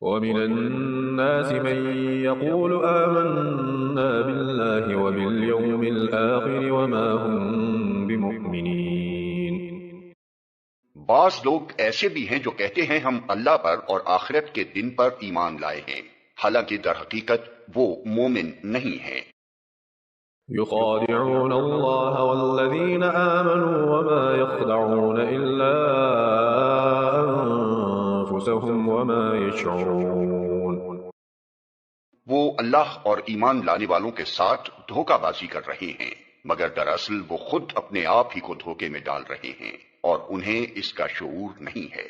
ومن الناس من يقول آمنا بالله وباليوم الآخر وما هم بمؤمنين. بعض لوگ ایسے بھی ہیں جو کہتے ہیں ہم اللہ پر اور آخرت کے دن پر ایمان لائے ہیں، حالانکہ در حقیقت وہ مومن نہیں ہیں۔ يخادعون الله والذين آمنوا وما يخدعون إلا أنفسهم وما يشعرون. وہ اللہ اور ایمان لانے والوں کے ساتھ دھوکہ بازی کر رہے ہیں، مگر دراصل وہ خود اپنے آپ ہی کو دھوکے میں ڈال رہے ہیں اور انہیں اس کا شعور نہیں ہے۔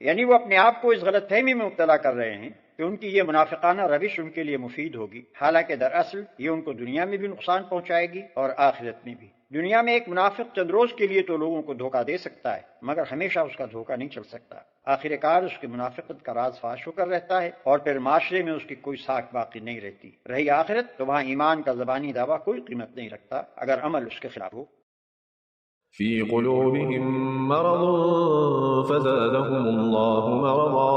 یعنی وہ اپنے آپ کو اس غلط فہمی میں مبتلا کر رہے ہیں کہ ان کی یہ منافقانہ روش ان کے لیے مفید ہوگی، حالانکہ دراصل یہ ان کو دنیا میں بھی نقصان پہنچائے گی اور آخرت میں بھی۔ دنیا میں ایک منافق چند روز کے لیے تو لوگوں کو دھوکہ دے سکتا ہے، مگر ہمیشہ اس کا دھوکہ نہیں چل سکتا۔ آخر کار اس کی منافقت کا راز فاش ہو کر رہتا ہے اور پھر معاشرے میں اس کی کوئی ساکھ باقی نہیں رہتی۔ رہی آخرت تو وہاں ایمان کا زبانی دعویٰ کوئی قیمت نہیں رکھتا اگر عمل اس کے خلاف ہو۔ في قلوبهم مرض فزادهم الله مرضا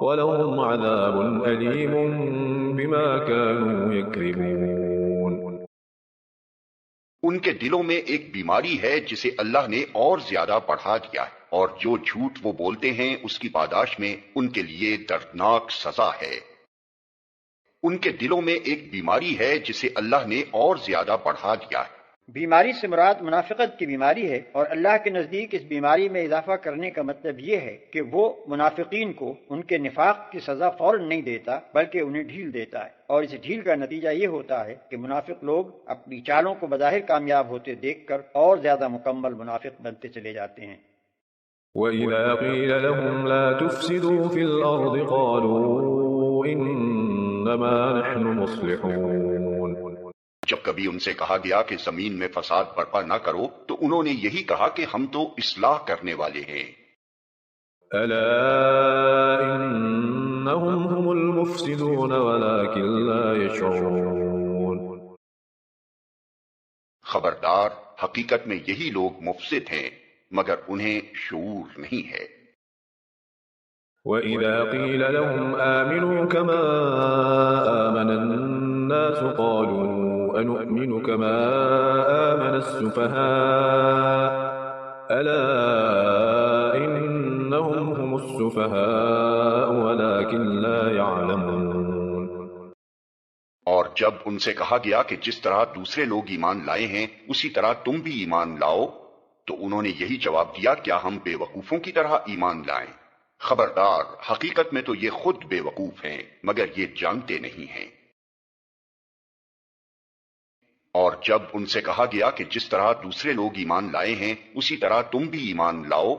ولهم عذاب أليم بما كانوا يكذبون. ان کے دلوں میں ایک بیماری ہے جسے اللہ نے اور زیادہ بڑھا دیا ہے، اور جو جھوٹ وہ بولتے ہیں اس کی پاداش میں ان کے لیے دردناک سزا ہے۔ ان کے دلوں میں ایک بیماری ہے جسے اللہ نے اور زیادہ بڑھا دیا ہے۔ بیماری سے مراد منافقت کی بیماری ہے، اور اللہ کے نزدیک اس بیماری میں اضافہ کرنے کا مطلب یہ ہے کہ وہ منافقین کو ان کے نفاق کی سزا فوراً نہیں دیتا بلکہ انہیں ڈھیل دیتا ہے، اور اس ڈھیل کا نتیجہ یہ ہوتا ہے کہ منافق لوگ اپنی چالوں کو بظاہر کامیاب ہوتے دیکھ کر اور زیادہ مکمل منافق بنتے چلے جاتے ہیں۔ وإذا قيل لهم لا تفسدوا في الأرض قالوا إنما نحن مصلحون. جب کبھی ان سے کہا گیا کہ زمین میں فساد برپا نہ کرو تو انہوں نے یہی کہا کہ ہم تو اصلاح کرنے والے ہیں۔ ألا إنهم هم المفسدون ولكن لا يشعرون. خبردار، حقیقت میں یہی لوگ مفسد ہیں مگر انہیں شعور نہیں ہے۔ وإذا قيل لهم آمنوا كما آمن الناس قالوا أنؤمن كما آمن السفهاء ألا إنهم هم السفهاء ولكن لا يعلمون. اور جب ان سے کہا گیا کہ جس طرح دوسرے لوگ ایمان لائے ہیں اسی طرح تم بھی ایمان لاؤ تو انہوں نے یہی جواب دیا، کیا ہم بے وقوفوں کی طرح ایمان لائیں؟ خبردار، حقیقت میں تو یہ خود بے وقوف ہیں مگر یہ جانتے نہیں ہیں۔ اور جب ان سے کہا گیا کہ جس طرح دوسرے لوگ ایمان لائے ہیں اسی طرح تم بھی ایمان لاؤ،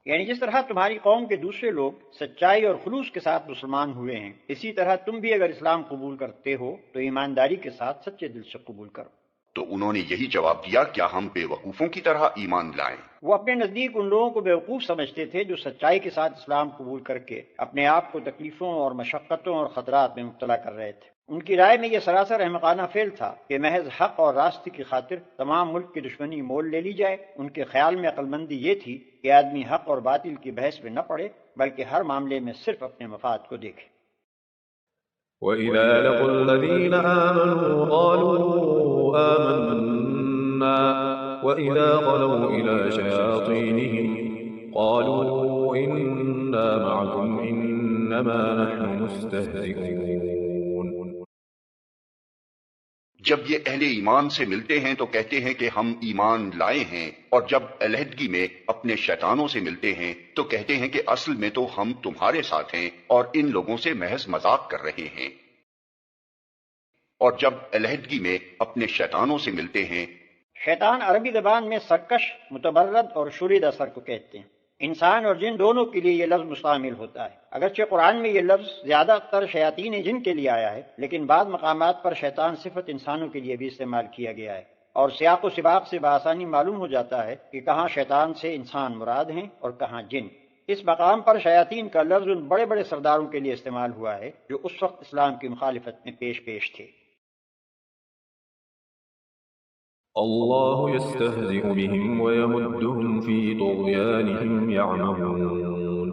یعنی جس طرح تمہاری قوم کے دوسرے لوگ سچائی اور خلوص کے ساتھ مسلمان ہوئے ہیں، اسی طرح تم بھی اگر اسلام قبول کرتے ہو تو ایمانداری کے ساتھ سچے دل سے قبول کرو۔ تو انہوں نے یہی جواب دیا، کیا ہم بے وقوفوں کی طرح ایمان لائیں؟ وہ اپنے نزدیک ان لوگوں کو بیوقوف سمجھتے تھے جو سچائی کے ساتھ اسلام قبول کر کے اپنے آپ کو تکلیفوں اور مشقتوں اور خطرات میں مبتلا کر رہے تھے۔ ان کی رائے میں یہ سراسر احمقانہ فعل تھا کہ محض حق اور راستے کی خاطر تمام ملک کی دشمنی مول لے لی جائے۔ ان کے خیال میں عقل مندی یہ تھی کہ آدمی حق اور باطل کی بحث میں نہ پڑے بلکہ ہر معاملے میں صرف اپنے مفاد کو دیکھے۔ وإذا لقوا الذين آمنوا قالوا آمنا وإذا خلوا إلى شياطينهم قالوا إنا معكم إنما نحن مستهزئون. جب یہ اہل ایمان سے ملتے ہیں تو کہتے ہیں کہ ہم ایمان لائے ہیں، اور جب علیحدگی میں اپنے شیطانوں سے ملتے ہیں تو کہتے ہیں کہ اصل میں تو ہم تمہارے ساتھ ہیں اور ان لوگوں سے محض مذاق کر رہے ہیں۔ اور جب علیحدگی میں اپنے شیطانوں سے ملتے ہیں، شیطان عربی زبان میں سرکش، متبرد اور شوریدہ سر کو کہتے ہیں۔ انسان اور جن دونوں کے لیے یہ لفظ مستعمل ہوتا ہے۔ اگرچہ قرآن میں یہ لفظ زیادہ تر شیاطین جن کے لیے آیا ہے، لیکن بعض مقامات پر شیطان صفت انسانوں کے لیے بھی استعمال کیا گیا ہے، اور سیاق و سباق سے بآسانی معلوم ہو جاتا ہے کہ کہاں شیطان سے انسان مراد ہیں اور کہاں جن۔ اس مقام پر شیاطین کا لفظ ان بڑے بڑے سرداروں کے لیے استعمال ہوا ہے جو اس وقت اسلام کی مخالفت میں پیش تھے۔ الله يستهزئ بهم ويمدهم في طغيانهم يعمهون.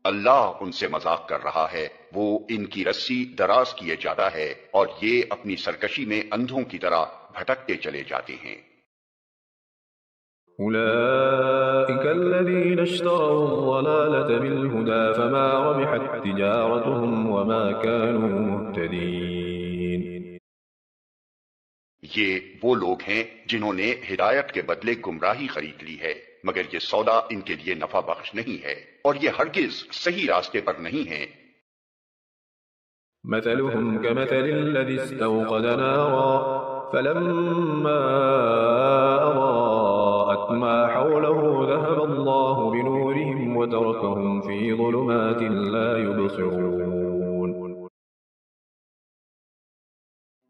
اللہ ان سے مذاق کر رہا ہے، وہ ان کی رسی دراز کیے جاتا ہے اور یہ اپنی سرکشی میں اندھوں کی طرح بھٹکتے چلے جاتے ہیں۔ أولئك الذين اشتروا الضلالة بالهدى فما ربحت تجارتهم وما كانوا مهتدين۔ یہ وہ لوگ ہیں جنہوں نے ہدایت کے بدلے گمراہی خرید لی ہے، مگر یہ سودا ان کے لیے نفع بخش نہیں ہے اور یہ ہرگز صحیح راستے پر نہیں ہیں۔ مثلهم كمثل الذي استوقد نارا فلما أضاءت ما حوله ذهب الله بنورهم وتركهم في ظلمات لا يبصرون۔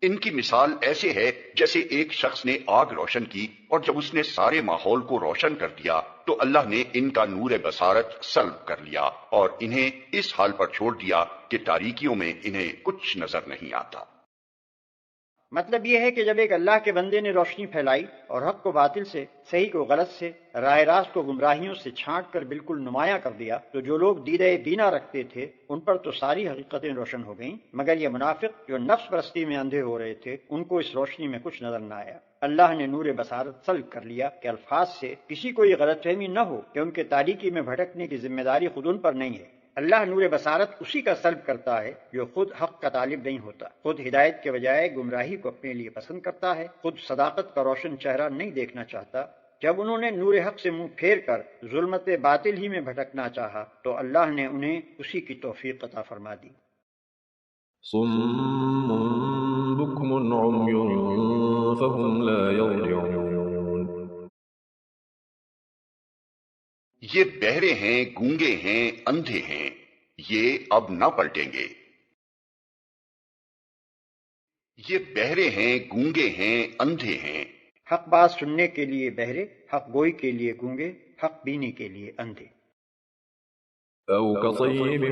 ان کی مثال ایسے ہے جیسے ایک شخص نے آگ روشن کی اور جب اس نے سارے ماحول کو روشن کر دیا تو اللہ نے ان کا نور بصارت سلب کر لیا اور انہیں اس حال پر چھوڑ دیا کہ تاریکیوں میں انہیں کچھ نظر نہیں آتا۔ مطلب یہ ہے کہ جب ایک اللہ کے بندے نے روشنی پھیلائی اور حق کو باطل سے، صحیح کو غلط سے، راہ راست کو گمراہیوں سے چھانٹ کر بالکل نمایاں کر دیا، تو جو لوگ دیدہ بینا رکھتے تھے ان پر تو ساری حقیقتیں روشن ہو گئیں، مگر یہ منافق جو نفس پرستی میں اندھے ہو رہے تھے ان کو اس روشنی میں کچھ نظر نہ آیا۔ اللہ نے نور بصارت سلب کر لیا کہ الفاظ سے کسی کو یہ غلط فہمی نہ ہو کہ ان کے تاریکی میں بھٹکنے کی ذمہ داری خود ان پر نہیں ہے۔ اللہ نور بصارت اسی کا سلب کرتا ہے جو خود حق کا طالب نہیں ہوتا، خود ہدایت کے بجائے گمراہی کو اپنے لیے پسند کرتا ہے، خود صداقت کا روشن چہرہ نہیں دیکھنا چاہتا۔ جب انہوں نے نور حق سے منہ پھیر کر ظلمت باطل ہی میں بھٹکنا چاہا تو اللہ نے انہیں اسی کی توفیق عطا فرما دی۔ صم بكم عمي فهم لا يرجعون۔ یہ بہرے ہیں، گونگے ہیں، اندھے ہیں، یہ اب نہ پلٹیں گے۔ یہ بہرے ہیں، گونگے ہیں، اندھے ہیں۔ حق بات سننے کے لیے بہرے، حق گوئی کے لیے گونگے، حق بینی کے لیے اندھے۔ أو كصيب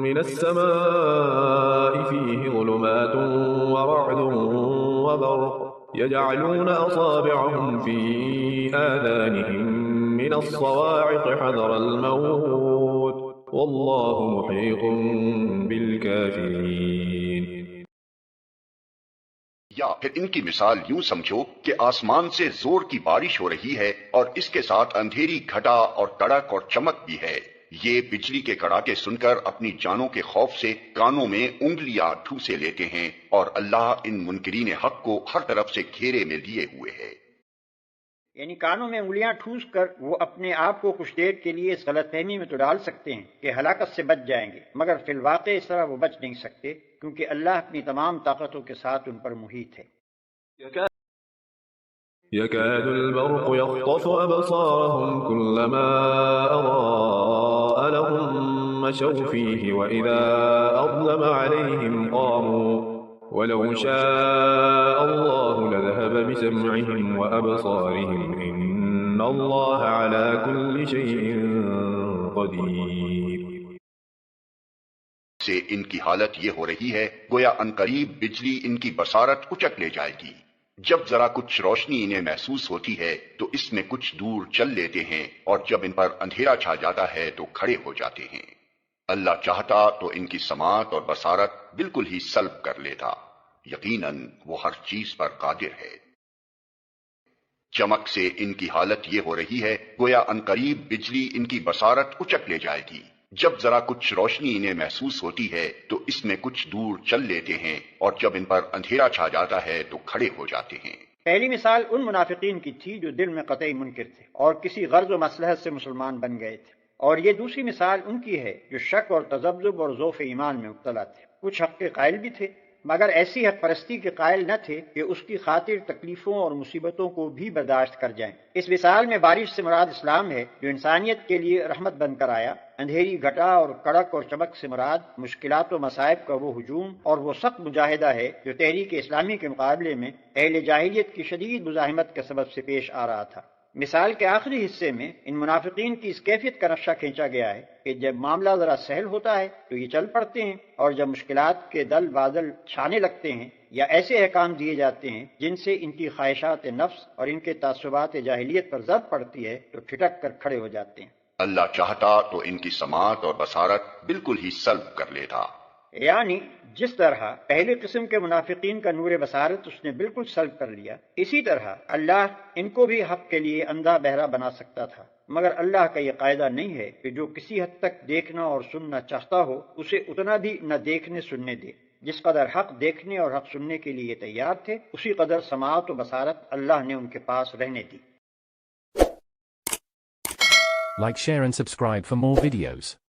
من السماء فيه ظلمات ورعد وبرق يجعلون أصابعهم في آذانهم من الصواعق حذر الموت والله محيط بالكافرين۔ یا پھر ان کی مثال یوں سمجھو کہ آسمان سے زور کی بارش ہو رہی ہے اور اس کے ساتھ اندھیری گھٹا اور کڑک اور چمک بھی ہے، یہ بجلی کے کڑاکے سن کر اپنی جانوں کے خوف سے کانوں میں انگلیاں ٹھوسے لیتے ہیں، اور اللہ ان منکرین حق کو ہر طرف سے گھیرے میں لیے ہوئے ہے۔ یعنی کانوں میں انگلیاں ٹھوس کر وہ اپنے آپ کو کچھ دیر کے لیے اس غلط فہمی میں تو ڈال سکتے ہیں کہ ہلاکت سے بچ جائیں گے، مگر فی الواقع اس طرح وہ بچ نہیں سکتے، کیونکہ اللہ اپنی تمام طاقتوں کے ساتھ ان پر محیط ہے۔ يكاد البرق يخطف أبصارهم كلما أضاء لهم مشوا فيه وإذا أظلم عليهم قاموا ولو شاء الله لذهب بسمعهم وأبصارهم إن الله على كل شيء قدير۔ سے ان کی حالت یہ ہو رہی ہے گویا عنقریب بجلی ان کی بصارت اچک لے جائے گی، جب ذرا کچھ روشنی انہیں محسوس ہوتی ہے تو اس میں کچھ دور چل لیتے ہیں اور جب ان پر اندھیرا چھا جاتا ہے تو کھڑے ہو جاتے ہیں۔ اللہ چاہتا تو ان کی سماعت اور بصارت بالکل ہی سلب کر لیتا، یقیناً وہ ہر چیز پر قادر ہے۔ چمک سے ان کی حالت یہ ہو رہی ہے گویا عنقریب بجلی ان کی بصارت اچک لے جائے گی، جب ذرا کچھ روشنی انہیں محسوس ہوتی ہے تو اس میں کچھ دور چل لیتے ہیں اور جب ان پر اندھیرا چھا جاتا ہے تو کھڑے ہو جاتے ہیں۔ پہلی مثال ان منافقین کی تھی جو دل میں قطعی منکر تھے اور کسی غرض و مصلحت سے مسلمان بن گئے تھے، اور یہ دوسری مثال ان کی ہے جو شک اور تذبذب اور ضعف ایمان میں مبتلا تھے، کچھ حق کے قائل بھی تھے مگر ایسی حق پرستی کے قائل نہ تھے کہ اس کی خاطر تکلیفوں اور مصیبتوں کو بھی برداشت کر جائیں۔ اس مثال میں بارش سے مراد اسلام ہے جو انسانیت کے لیے رحمت بن کر آیا، اندھیری گھٹا اور کڑک اور چمک سے مراد مشکلات و مصائب کا وہ ہجوم اور وہ سخت مجاہدہ ہے جو تحریک اسلامی کے مقابلے میں اہل جاہلیت کی شدید مزاحمت کے سبب سے پیش آ رہا تھا۔ مثال کے آخری حصے میں ان منافقین کی اس کیفیت کا نقشہ کھینچا گیا ہے کہ جب معاملہ ذرا سہل ہوتا ہے تو یہ چل پڑتے ہیں، اور جب مشکلات کے دل بادل چھانے لگتے ہیں یا ایسے احکام دیے جاتے ہیں جن سے ان کی خواہشات نفس اور ان کے تعصبات جاہلیت پر ضرب پڑتی ہے تو ٹھٹک کر کھڑے ہو جاتے ہیں۔ اللہ چاہتا تو ان کی سماعت اور بصارت بالکل ہی سلب کر لیتا۔ یعنی جس طرح پہلی قسم کے منافقین کا نور بصارت اس نے بالکل سلب کر لیا، اسی طرح اللہ ان کو بھی حق کے لیے اندھا بہرا بنا سکتا تھا، مگر اللہ کا یہ قاعدہ نہیں ہے کہ جو کسی حد تک دیکھنا اور سننا چاہتا ہو اسے اتنا بھی نہ دیکھنے سننے دے۔ جس قدر حق دیکھنے اور حق سننے کے لیے تیار تھے، اسی قدر سماعت و بصارت اللہ نے ان کے پاس رہنے دی۔ Like, share and subscribe for more videos.